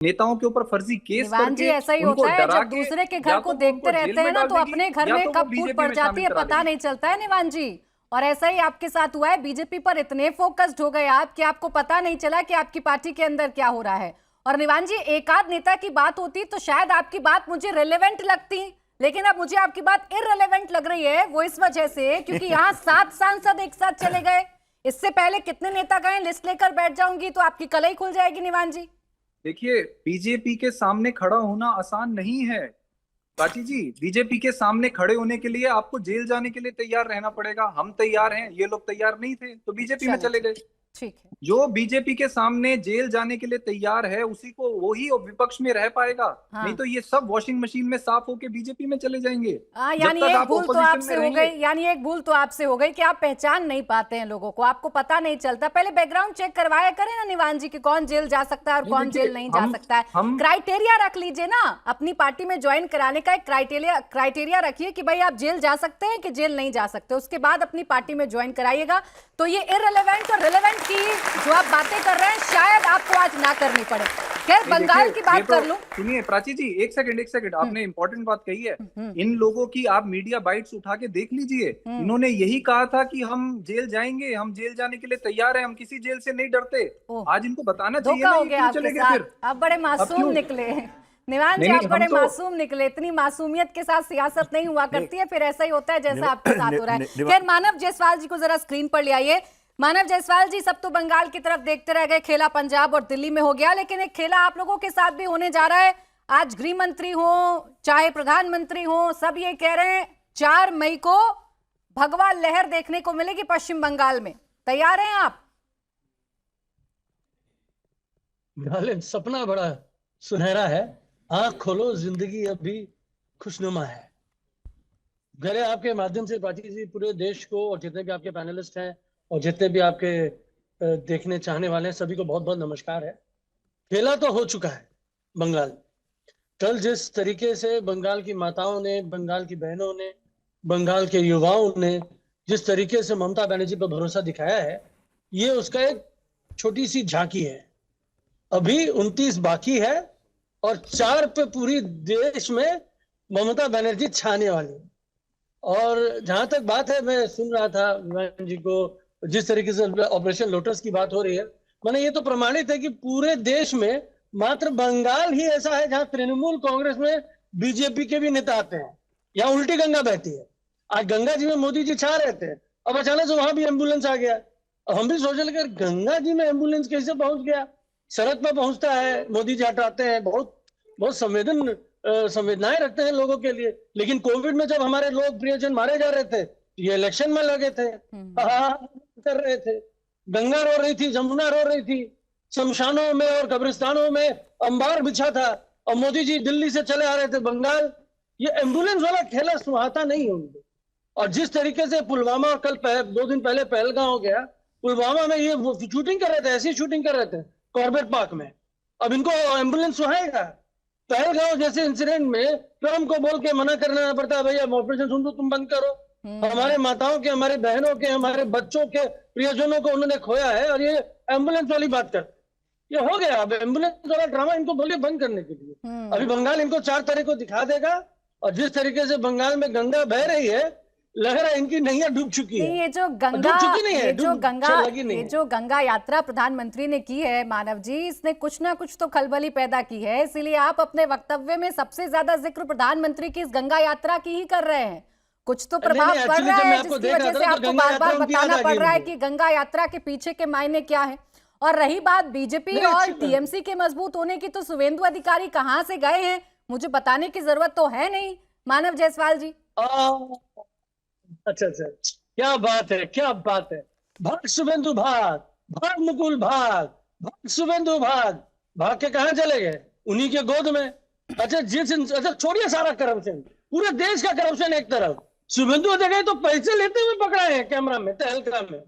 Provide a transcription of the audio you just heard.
नेताओं के ऊपर फर्जी केस निवान जी, करके ऐसा ही उनको होता है डरा जब के दूसरे के या घर को तो वो देखते उनको जेल रहते हैं में ना, डाल तो देगी अपने घर या में तो वो कब फूट बीजेपी पड़ में जाती शामिल है करा पता देगी। नहीं चलता है निवान जी। और ऐसा ही आपके साथ हुआ है, बीजेपी पर इतने फोकस्ड हो गए आप कि आपको पता नहीं चला कि आपकी पार्टी के अंदर क्या हो रहा है। और निवान जी, एक आध नेता की बात होती तो शायद आपकी बात मुझे रिलेवेंट लगती, लेकिन अब मुझे आपकी बात इररिलेवेंट लग रही है। वो इस वजह से क्योंकि यहाँ 7 सांसद एक साथ चले गए। इससे पहले कितने नेता गए, लिस्ट लेकर बैठ जाऊंगी तो आपकी कलई खुल जाएगी निवान जी। देखिए, बीजेपी के सामने खड़ा होना आसान नहीं है प्राची जी। बीजेपी के सामने खड़े होने के लिए आपको जेल जाने के लिए तैयार रहना पड़ेगा। हम तैयार हैं, ये लोग तैयार नहीं थे तो बीजेपी में चलिए चले ठीक गए। ठीक है। जो बीजेपी के सामने जेल जाने के लिए तैयार है उसी को वही विपक्ष में रह पाएगा। नहीं हाँ तो ये सब वॉशिंग मशीन में साफ होके बीजेपी में चले जाएंगे। जब यानी तक एक आप भूल तो ओपोजिशन में आपसे हो रहेंगे। गई, यानी एक भूल तो आपसे हो गई कि आप पहचान नहीं पाते हैं लोगों को, आपको पता नहीं चलता। पहले बैकग्राउंड चेक करवाया करें ना निवान जी कि कौन जेल जा सकता है और नहीं कौन देखिए, जेल नहीं जा हम सकता है। हम क्राइटेरिया रख लीजिए ना, अपनी पार्टी में ज्वाइन कराने का एक क्राइटेरिया रखिए कि भाई आप जेल जा सकते हैं कि जेल नहीं जा सकते, उसके बाद अपनी पार्टी में ज्वाइन कराइएगा। तो ये इररिलेवेंट और रिलेवेंट की जो आप बातें कर रहे हैं शायद आपको आज ना करनी पड़े। खैर, बंगाल की बात कर लूं। सुनिए प्राची जी, एक सेकंड, आपने इंपॉर्टेंट बात कही है। इन लोगों की आप मीडिया बाइट्स उठा के देख लीजिए। इन्होंने यही कहा था कि हम जेल जाएंगे, हम जेल जाने के लिए तैयार हैं, हम किसी जेल से नहीं डरते। आज इनको बताना चाहिए धोखा ना हो ये गया क्यों आपके चले गए साथ। फिर। आप बड़े अब मासूम क्यों निकले निवान जी, नहीं आप नहीं, बड़े हम तो मासूम निकले। इतनी मासूमियत के साथ सियासत नहीं हुआ करती है, फिर ऐसा ही होता है जैसा आपके साथ हो रहा है। खैर, मानव जायसवाल जी को जरा स्क्रीन पर ले आइए। मानव जायसवाल जी, सब तो बंगाल की तरफ देखते रह गए, खेला पंजाब और दिल्ली में हो गया, लेकिन एक खेला आप लोगों के साथ भी होने जा रहा है। आज गृह मंत्री हो चाहे प्रधानमंत्री हो, सब ये कह रहे हैं 4 मई को भगवा लहर देखने को मिलेगी पश्चिम बंगाल में। तैयार हैं आप? गालिब, सपना बड़ा सुनहरा है, आंख खोलो जिंदगी अब भी खुशनुमा है। पहले आपके माध्यम से प्राची जी पूरे देश को और जितने भी आपके पैनलिस्ट हैं और जितने भी आपके देखने चाहने वाले हैं सभी को बहुत बहुत नमस्कार है। खेला तो हो चुका है बंगाल। कल जिस तरीके से बंगाल की माताओं ने, बंगाल की बहनों ने, बंगाल के युवाओं ने जिस तरीके से ममता बनर्जी पर भरोसा दिखाया है, ये उसका एक छोटी सी झांकी है। अभी 29 बाकी है और 4 पे पूरी देश में ममता बनर्जी छाने वाली। और जहां तक बात है, मैं सुन रहा था विमान जी को, जिस तरीके से ऑपरेशन लोटस की बात हो रही है, मैंने ये तो प्रमाणित है कि पूरे देश में मात्र बंगाल ही ऐसा है जहां तृणमूल कांग्रेस में बीजेपी के भी नेता आते हैं। यहाँ उल्टी गंगा बहती है। आज गंगा जी में मोदी जी छा रहे थे, अब अचानक से वहां भी एम्बुलेंस आ गया। अब हम भी सोचने लगे गंगा जी में एम्बुलेंस कैसे पहुंच गया। सड़क पर पहुंचता है, मोदी जी हटाते हैं, बहुत बहुत संवेदनाएं रखते हैं लोगों के लिए। लेकिन कोविड में जब हमारे लोग प्रियजन मारे जा रहे थे, ये इलेक्शन में लगे थे, कर रहे थे। गंगा रो रही थी, जमुना रो रही थी, शमशानों में और कब्रिस्तानों में अंबार बिछा था, और मोदी जी दिल्ली से चले आ रहे थे बंगाल। ये एम्बुलेंस वाला खेला सुहाता नहीं है उनको। और जिस तरीके से पुलवामा, और कल 2 दिन पहले पहलगांव हो गया, पुलवामा में ये शूटिंग कर रहे थे, ऐसी शूटिंग कर रहे थे कॉर्बेट पार्क में। अब इनको एम्बुलेंस सुहाएगा? पहलगांव जैसे इंसिडेंट में ट्रम्प को बोल के मना करना पड़ता है, भैया ऑपरेशन सुन लो, तुम बंद करो। हमारे माताओं के, हमारे बहनों के, हमारे बच्चों के प्रियजनों को उन्होंने खोया है, और ये एम्बुलेंस वाली बात कर, ये हो गया। अब एम्बुलेंस वाला ड्रामा इनको बोलिए बंद करने के लिए। अभी बंगाल इनको 4 तारीख को दिखा देगा। और जिस तरीके से बंगाल में गंगा बह रही है, लग रहा है इनकी नैया डूब चुकी है। ये जो गंगा यात्रा प्रधानमंत्री ने की है मानव जी, इसने कुछ ना कुछ तो खलबली पैदा की है। इसीलिए आप अपने वक्तव्य में सबसे ज्यादा जिक्र प्रधानमंत्री की इस गंगा यात्रा की ही कर रहे हैं। कुछ तो प्रभाव पड़ रहा है जिसकी वजह से आपको बार बार बताना पड़ रहा है कि गंगा यात्रा के पीछे के मायने क्या है। और रही बात बीजेपी और टीएमसी के मजबूत होने की, तो शुभेंदु अधिकारी कहां से गए हैं मुझे बताने की जरूरत तो है नहीं मानव जायसवाल जी। अच्छा, क्या बात है, क्या बात है। भाग शुभेंदु भाग, भाग मुकुल भाग, भाग शुभेंदु भाग। भाग के कहां चले गए? उन्हीं के गोद में। अच्छा छोड़िए सारा करप्शन, पूरे देश का करप्शन एक तरफ, शुभेंदु जगह तो पैसे लेते हुए पकड़ाए हैं कैमरा में, तहलका में।